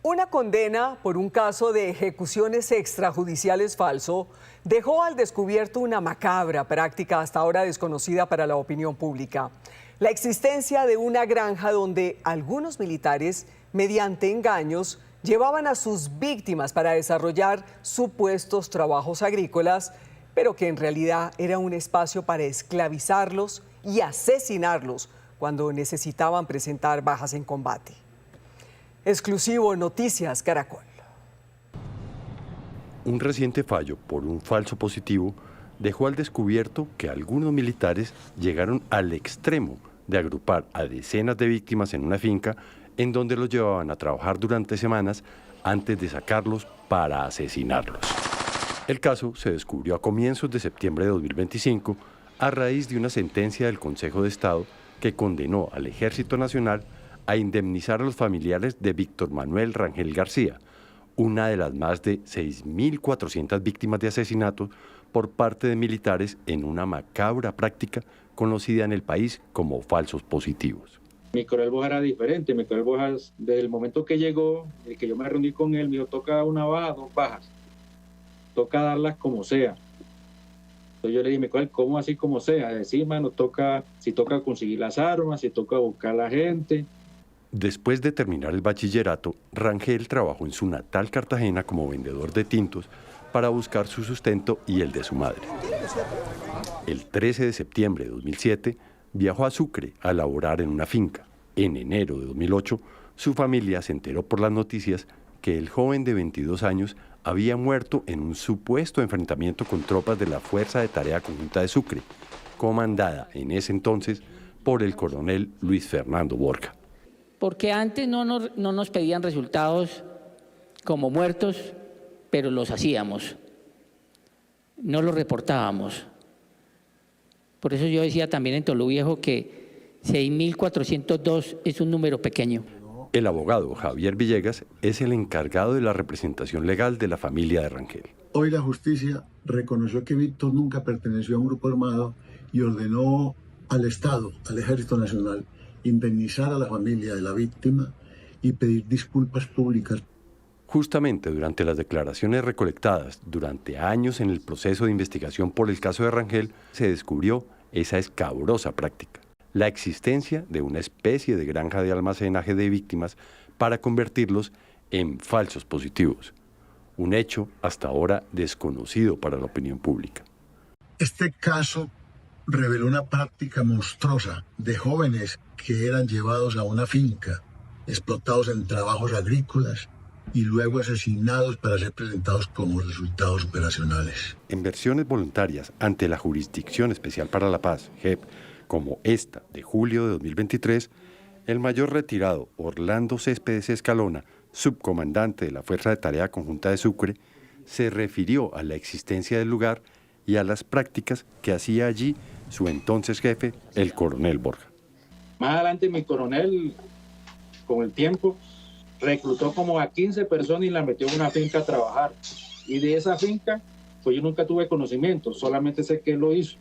Una condena por un caso de ejecuciones extrajudiciales falso dejó al descubierto una macabra práctica hasta ahora desconocida para la opinión pública. La existencia de una granja donde algunos militares, mediante engaños, llevaban a sus víctimas para desarrollar supuestos trabajos agrícolas, pero que en realidad era un espacio para esclavizarlos y asesinarlos cuando necesitaban presentar bajas en combate. Exclusivo Noticias Caracol. Un reciente fallo por un falso positivo dejó al descubierto que algunos militares llegaron al extremo de agrupar a decenas de víctimas en una finca en donde los llevaban a trabajar durante semanas antes de sacarlos para asesinarlos. El caso se descubrió a comienzos de septiembre de 2025 a raíz de una sentencia del Consejo de Estado que condenó al Ejército Nacional a indemnizar a los familiares de Víctor Manuel Rangel García, una de las más de 6.400 víctimas de asesinato por parte de militares en una macabra práctica conocida en el país como falsos positivos. Mi coronel Bojas era diferente. Mi coronel Bojas, desde el momento que llegó, y que yo me reuní con él, me dijo, toca una baja, 2 bajas, toca darlas como sea. Entonces yo le dije, mi coronel, ¿cómo así como sea? Encima nos toca, si toca conseguir las armas, si toca buscar a la gente. Después de terminar el bachillerato, Rangel trabajó en su natal Cartagena como vendedor de tintos para buscar su sustento y el de su madre. El 13 de septiembre de 2007 viajó a Sucre a laborar en una finca. En enero de 2008, su familia se enteró por las noticias que el joven de 22 años había muerto en un supuesto enfrentamiento con tropas de la Fuerza de Tarea Conjunta de Sucre, comandada en ese entonces por el coronel Luis Fernando Borja. Porque antes no nos pedían resultados como muertos, pero los hacíamos, no los reportábamos. Por eso yo decía también en Tolú Viejo que 6.402 es un número pequeño. El abogado Javier Villegas es el encargado de la representación legal de la familia de Rangel. Hoy la justicia reconoció que Víctor nunca perteneció a un grupo armado y ordenó al Estado, al Ejército Nacional, indemnizar a la familia de la víctima y pedir disculpas públicas. Justamente durante las declaraciones recolectadas durante años en el proceso de investigación por el caso de Rangel, se descubrió esa escabrosa práctica, la existencia de una especie de granja de almacenaje de víctimas para convertirlos en falsos positivos, un hecho hasta ahora desconocido para la opinión pública. Este caso reveló una práctica monstruosa de jóvenes que eran llevados a una finca, explotados en trabajos agrícolas y luego asesinados para ser presentados como resultados operacionales. En versiones voluntarias ante la Jurisdicción Especial para la Paz, JEP, como esta de julio de 2023, el mayor retirado Orlando Céspedes Escalona, subcomandante de la Fuerza de Tarea Conjunta de Sucre, se refirió a la existencia del lugar y a las prácticas que hacía allí su entonces jefe, el coronel Borja. Más adelante mi coronel, con el tiempo, reclutó como a 15 personas y las metió en una finca a trabajar. Y de esa finca, pues yo nunca tuve conocimiento, solamente sé que él lo hizo.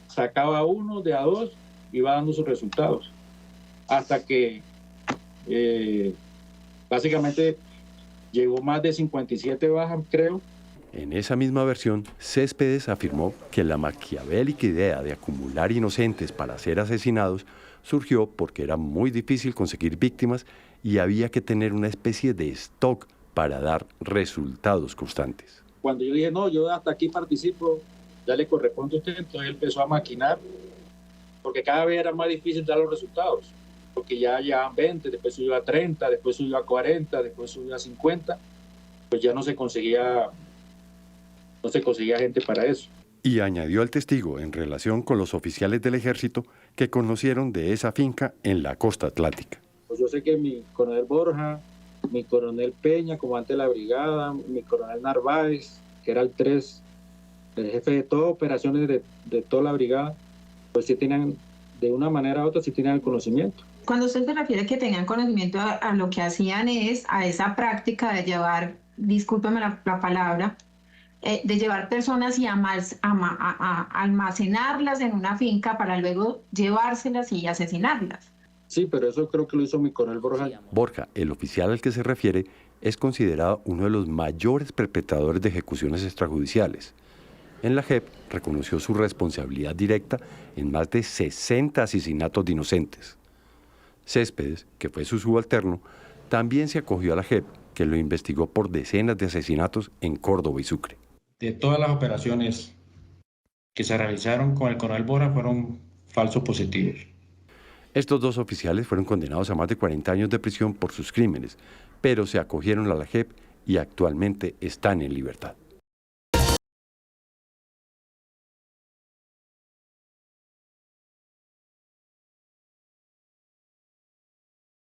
Sacaba a uno, de a dos, iba dando sus resultados. Hasta que básicamente llegó más de 57 bajas, creo. En esa misma versión, Céspedes afirmó que la maquiavélica idea de acumular inocentes para ser asesinados surgió porque era muy difícil conseguir víctimas y había que tener una especie de stock para dar resultados constantes. Cuando yo dije, no, yo hasta aquí participo, ya le corresponde a usted, entonces él empezó a maquinar, porque cada vez era más difícil dar los resultados, porque ya llevaban 20, después subió a 30, después subió a 40, después subió a 50, pues ya no se conseguía gente para eso. Y añadió al testigo en relación con los oficiales del ejército que conocieron de esa finca en la costa atlántica. Pues yo sé que mi coronel Borja, mi coronel Peña, comandante de la brigada, mi coronel Narváez, que era el jefe de todas operaciones de toda la brigada, pues sí tenían, de una manera u otra, sí tenían el conocimiento. Cuando usted se refiere que tengan conocimiento a lo que hacían es a esa práctica de llevar, discúlpeme la palabra, de llevar personas y almacenarlas en una finca para luego llevárselas y asesinarlas. Sí, pero eso creo que lo hizo mi coronel Borja. Borja, el oficial al que se refiere, es considerado uno de los mayores perpetradores de ejecuciones extrajudiciales. En la JEP reconoció su responsabilidad directa en más de 60 asesinatos de inocentes. Céspedes, que fue su subalterno, también se acogió a la JEP, que lo investigó por decenas de asesinatos en Córdoba y Sucre. De todas las operaciones que se realizaron con el coronel Borja fueron falsos positivos. Estos dos oficiales fueron condenados a más de 40 años de prisión por sus crímenes, pero se acogieron a la JEP y actualmente están en libertad.